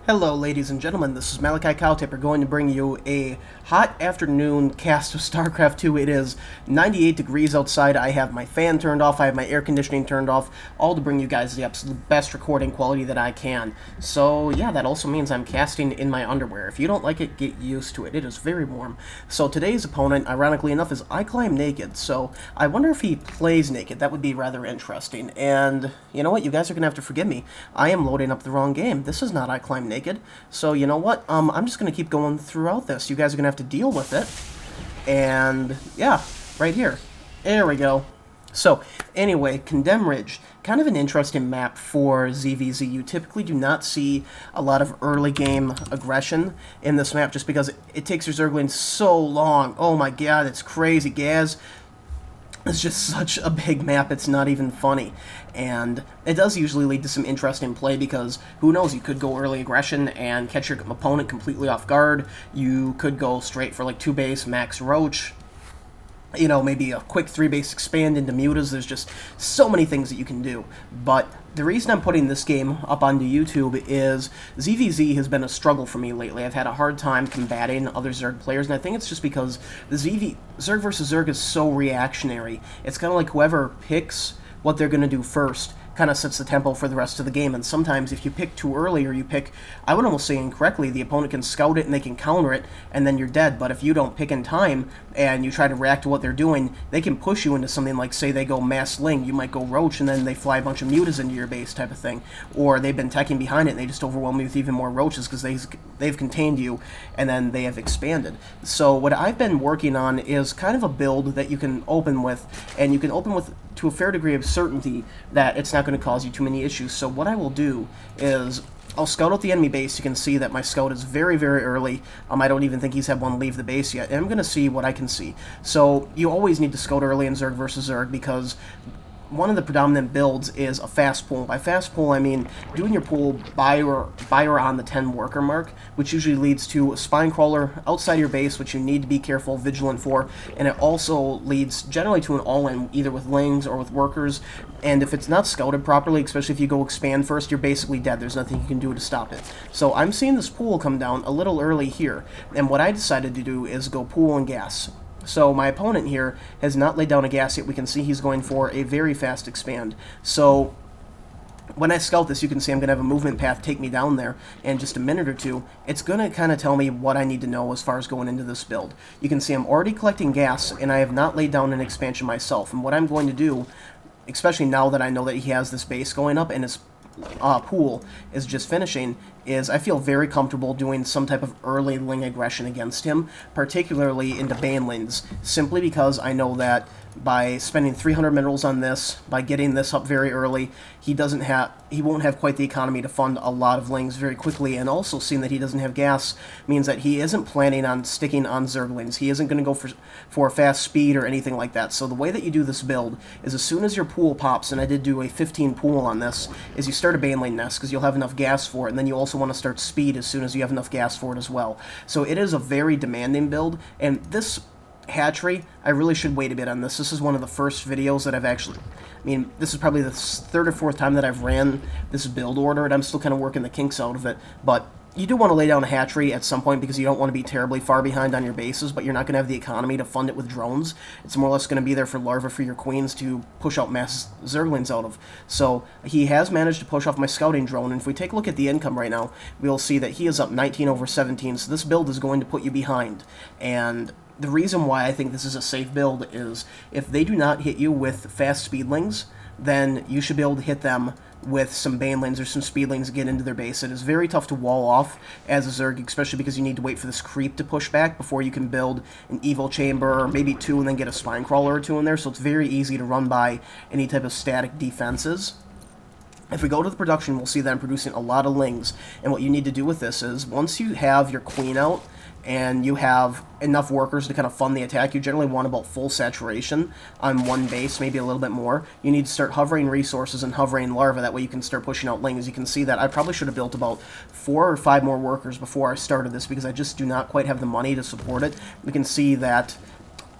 Hello, ladies and gentlemen. This is Malachi Cowtipper going to bring you a hot afternoon cast of StarCraft 2. It is 98 degrees outside. I have my fan turned off. I have my air conditioning turned off, all to bring you guys the absolute best recording quality that I can. So, yeah, that also means I'm casting in my underwear. If you don't like it, get used to it. It is very warm. So today's opponent, ironically enough, is Iclimbnaked. So I wonder if he plays naked. That would be rather interesting. And you know what? You guys are going to have to forgive me. I am loading up the wrong game. This is not Iclimbnaked. So you know what? I'm just going to keep going throughout this. You guys are going to have to deal with it. And yeah, right here. There we go. So anyway, Condemn Ridge. Kind of an interesting map for ZVZ. You typically do not see a lot of early game aggression in this map just because it takes your Zerglings so long. Oh my god, it's crazy. Gaz, it's just such a big map, it's not even funny. And it does usually lead to some interesting play because, who knows, you could go early aggression and catch your opponent completely off guard. You could go straight for like 2-base max roach. You know, maybe a quick 3-base expand into mutas. There's just so many things that you can do. But the reason I'm putting this game up onto YouTube is ZVZ has been a struggle for me lately. I've had a hard time combating other Zerg players, and I think it's just because the Zerg versus Zerg is so reactionary. It's kind of like whoever picks what they're going to do first kind of sets the tempo for the rest of the game, and sometimes if you pick too early or you pick, I would almost say incorrectly, the opponent can scout it and they can counter it, and then you're dead. But if you don't pick in time and you try to react to what they're doing, they can push you into something like, say they go Mass Ling, you might go Roach and then they fly a bunch of mutas into your base type of thing, or they've been teching behind it and they just overwhelm you with even more Roaches because they've contained you and then they have expanded. So what I've been working on is kind of a build that you can open with, and you can open with to a fair degree of certainty that it's not going to cause you too many issues. So what I will do is I'll scout out the enemy base. You can see that my scout is very, very early. I don't even think he's had one leave the base yet. And I'm going to see what I can see. So you always need to scout early in Zerg versus Zerg because one of the predominant builds is a fast pull. By fast pull, I mean doing your pull by or on the 10 worker mark, which usually leads to a spine crawler outside your base, which you need to be careful, vigilant for, and it also leads generally to an all-in, either with lings or with workers, and if it's not scouted properly, especially if you go expand first, you're basically dead. There's nothing you can do to stop it. So I'm seeing this pool come down a little early here, and what I decided to do is go pool and gas. So my opponent here has not laid down a gas yet. We can see he's going for a very fast expand. So when I scout this, you can see I'm going to have a movement path take me down there in just a minute or two. It's going to kind of tell me what I need to know as far as going into this build. You can see I'm already collecting gas, and I have not laid down an expansion myself. And what I'm going to do, especially now that I know that he has this base going up and his pool is just finishing, is I feel very comfortable doing some type of early ling aggression against him, particularly into banelings, simply because I know that by spending 300 minerals on this, by getting this up very early, he won't have quite the economy to fund a lot of lings very quickly, and also seeing that he doesn't have gas means that he isn't planning on sticking on Zerglings. He isn't going to go for fast speed or anything like that. So the way that you do this build is as soon as your pool pops, and I did do a 15 pool on this, is you start a baneling nest because you'll have enough gas for it, and then you also want to start speed as soon as you have enough gas for it as well. So it is a very demanding build, and this hatchery, I really should wait a bit on this. This is one of the first videos that I've actually, this is probably the third or fourth time that I've ran this build order, and I'm still kind of working the kinks out of it, but you do want to lay down a hatchery at some point because you don't want to be terribly far behind on your bases, but you're not going to have the economy to fund it with drones. It's more or less going to be there for larvae for your queens to push out mass Zerglings out of. So he has managed to push off my scouting drone, and if we take a look at the income right now, we'll see that he is up 19 over 17, so this build is going to put you behind. And the reason why I think this is a safe build is if they do not hit you with fast speedlings, then you should be able to hit them with some banelings or some speedlings to get into their base. It is very tough to wall off as a Zerg, especially because you need to wait for this creep to push back before you can build an evil chamber or maybe two and then get a spine crawler or two in there, so it's very easy to run by any type of static defenses. If we go to the production, we'll see that I'm producing a lot of lings, and what you need to do with this is once you have your queen out and you have enough workers to kind of fund the attack, you generally want about full saturation on one base, maybe a little bit more. You need to start hovering resources and hovering larvae, that way you can start pushing out lings. You can see that I probably should have built about 4 or 5 more workers before I started this because I just do not quite have the money to support it. We can see that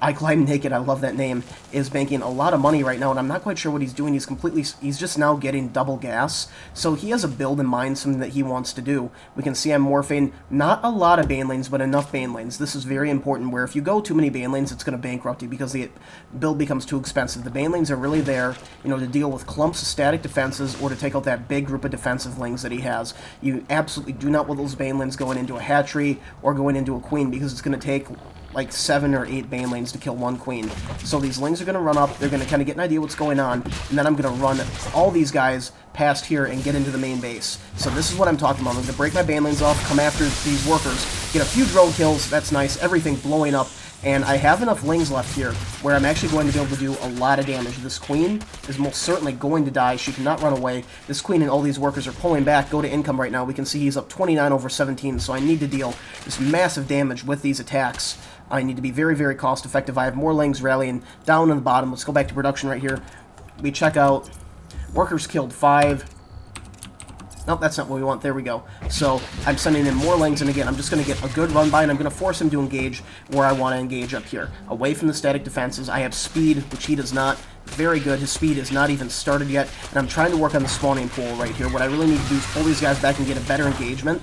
Iclimbnaked, I love that name, is banking a lot of money right now, and I'm not quite sure what he's doing. He's just now getting double gas, so he has a build in mind, something that he wants to do. We can see I'm morphing not a lot of Banelings, but enough Banelings. This is very important, where if you go too many Banelings, it's going to bankrupt you because the build becomes too expensive. The Banelings are really there, to deal with clumps of static defenses or to take out that big group of defensive lings that he has. You absolutely do not want those Banelings going into a hatchery or going into a queen, because it's going to take like 7 or 8 Banelings to kill one queen. So these lings are going to run up, they're going to kind of get an idea what's going on, and then I'm going to run all these guys past here and get into the main base. So this is what I'm talking about. I'm going to break my Banelings off, come after these workers, get a few drone kills, that's nice, everything blowing up, and I have enough lings left here where I'm actually going to be able to do a lot of damage. This queen is most certainly going to die. She cannot run away. This queen and all these workers are pulling back. Go to income right now. We can see he's up 29 over 17, so I need to deal this massive damage with these attacks. I need to be very, very cost effective. I have more lings rallying down on the bottom. Let's go back to production right here. We check out workers killed 5. Nope, that's not what we want. There we go. So I'm sending in more lings, and again, I'm just going to get a good run by, and I'm going to force him to engage where I want to engage up here. Away from the static defenses. I have speed, which he does not. Very good. His speed is not even started yet, and I'm trying to work on the spawning pool right here. What I really need to do is pull these guys back and get a better engagement.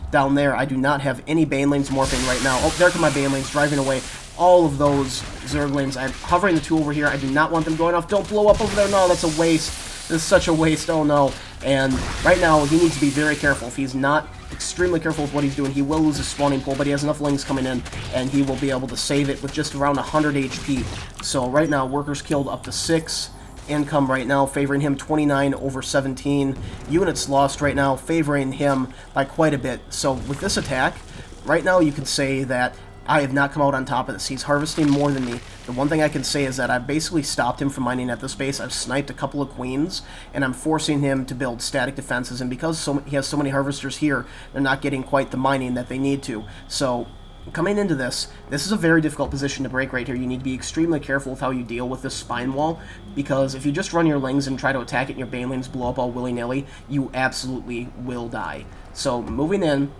Down there, I do not have any Banelings morphing right now. Oh, there come my Banelings driving away all of those Zerglings. I'm hovering the 2 over here. I do not want them going off. Don't blow up over there. No, that's a waste. This is such a waste. Oh, no. And right now, he needs to be very careful. If he's not extremely careful with what he's doing, he will lose his spawning pool, but he has enough lings coming in, and he will be able to save it with just around 100 HP. So right now, workers killed up to 6. Income right now favoring him 29 over 17. Units lost right now favoring him by quite a bit. So with this attack, right now you could say that I have not come out on top of this. He's harvesting more than me. The one thing I can say is that I've basically stopped him from mining at this base. I've sniped a couple of queens, and I'm forcing him to build static defenses. And because he has so many harvesters here, they're not getting quite the mining that they need to. So coming into this is a very difficult position to break right here. You need to be extremely careful with how you deal with this spine wall, because if you just run your lings and try to attack it and your Banelings blow up all willy-nilly, you absolutely will die. So moving in,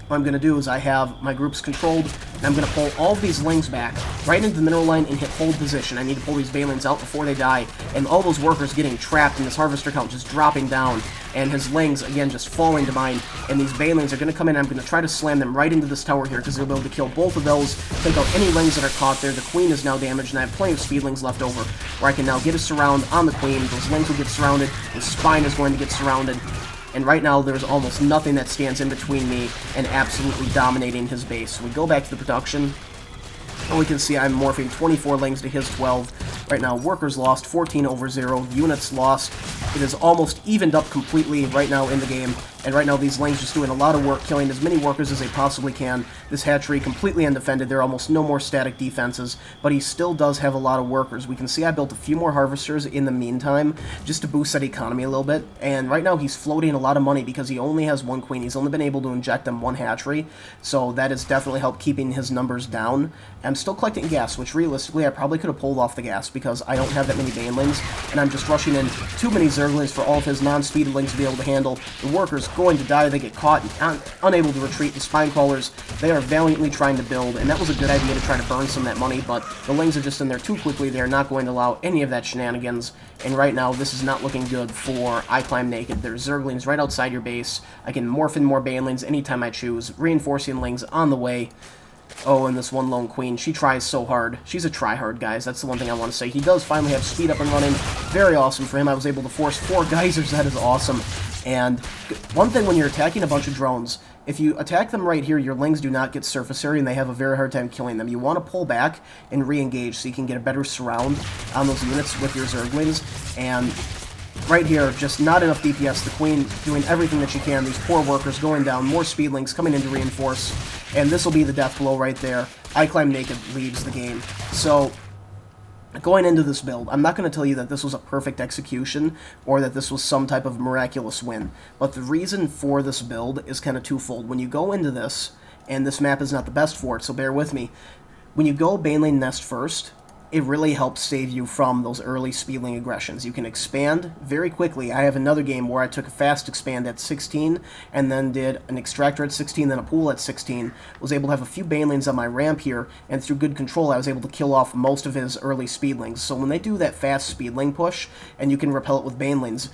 what I'm going to do is I have my groups controlled, and I'm going to pull all of these lings back right into the mineral line and hit hold position. I need to pull these Banelings out before they die, and all those workers getting trapped, and this harvester count just dropping down, and his lings, again, just falling to mine, and these Banelings are going to come in, and I'm going to try to slam them right into this tower here, because they'll be able to kill both of those, take out any lings that are caught there. The queen is now damaged, and I have plenty of speedlings left over, where I can now get a surround on the queen. Those lings will get surrounded, the spine is going to get surrounded, and right now there's almost nothing that stands in between me and absolutely dominating his base. So we go back to the production, and we can see I'm morphing 24 lings to his 12. Right now, workers lost 14 over 0, units lost. It is almost evened up completely right now in the game. And right now, these lings just doing a lot of work, killing as many workers as they possibly can. This hatchery completely undefended. There are almost no more static defenses, but he still does have a lot of workers. We can see I built a few more harvesters in the meantime, just to boost that economy a little bit. And right now, he's floating a lot of money because he only has 1 queen. He's only been able to inject them 1 hatchery, so that has definitely helped keeping his numbers down. I'm still collecting gas, which realistically, I probably could have pulled off the gas because I don't have that many Banelings, and I'm just rushing in too many Zerglings for all of his non-speed lings to be able to handle. The workers going to die, they get caught and unable to retreat. The spine crawlers, they are valiantly trying to build, and that was a good idea to try to burn some of that money, but the lings are just in there too quickly. They are not going to allow any of that shenanigans, and right now this is not looking good for Iclimbnaked. There's Zerglings right outside your base. I can morph in more Banelings anytime I choose. Reinforcing lings on the way. Oh, and this one lone queen, she tries so hard. She's a tryhard, guys. That's the one thing I want to say. He does finally have speed up and running. Very awesome for him. I was able to force 4 geysers. That is awesome. And one thing when you're attacking a bunch of drones, if you attack them right here, your lings do not get surface area, and they have a very hard time killing them. You want to pull back and re-engage so you can get a better surround on those units with your Zerglings. And right here, just not enough DPS. The queen doing everything that she can. These poor workers going down. More speedlings coming in to reinforce. And this will be the death blow right there. Iclimbnaked leaves the game. So going into this build, I'm not going to tell you that this was a perfect execution or that this was some type of miraculous win. But the reason for this build is kind of twofold. When you go into this, and this map is not the best for it, so bear with me. When you go Baneling Nest first, it really helps save you from those early speedling aggressions. You can expand very quickly. I have another game where I took a fast expand at 16 and then did an extractor at 16, then a pool at 16. Was able to have a few banelings on my ramp here, and through good control I was able to kill off most of his early speedlings. So when they do that fast speedling push and you can repel it with banelings,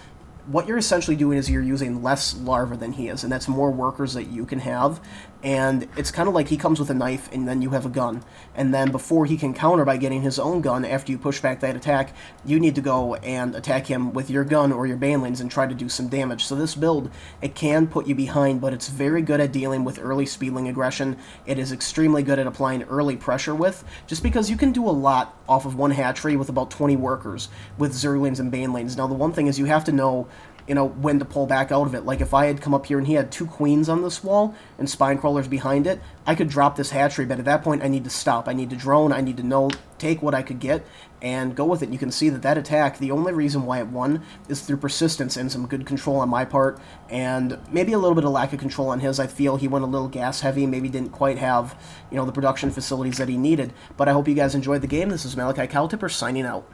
what you're essentially doing is you're using less larva than he is, and that's more workers that you can have. And it's kind of like he comes with a knife and then you have a gun, and then before he can counter by getting his own gun after you push back that attack, you need to go and attack him with your gun or your banelings and try to do some damage. So this build, it can put you behind, but it's very good at dealing with early speedling aggression. It is extremely good at applying early pressure with, just because you can do a lot off of one hatchery with about 20 workers with Zerglings and banelings. Now the one thing is you have to know when to pull back out of it. Like if I had come up here and he had 2 queens on this wall and spine crawlers behind it, I could drop this hatchery, but at that point I need to stop. I need to drone, I need to take what I could get and go with it. And you can see that attack, the only reason why it won is through persistence and some good control on my part, and maybe a little bit of lack of control on his. I feel he went a little gas heavy, maybe didn't quite have, the production facilities that he needed. But I hope you guys enjoyed the game. This is Malachi Cowtipper signing out.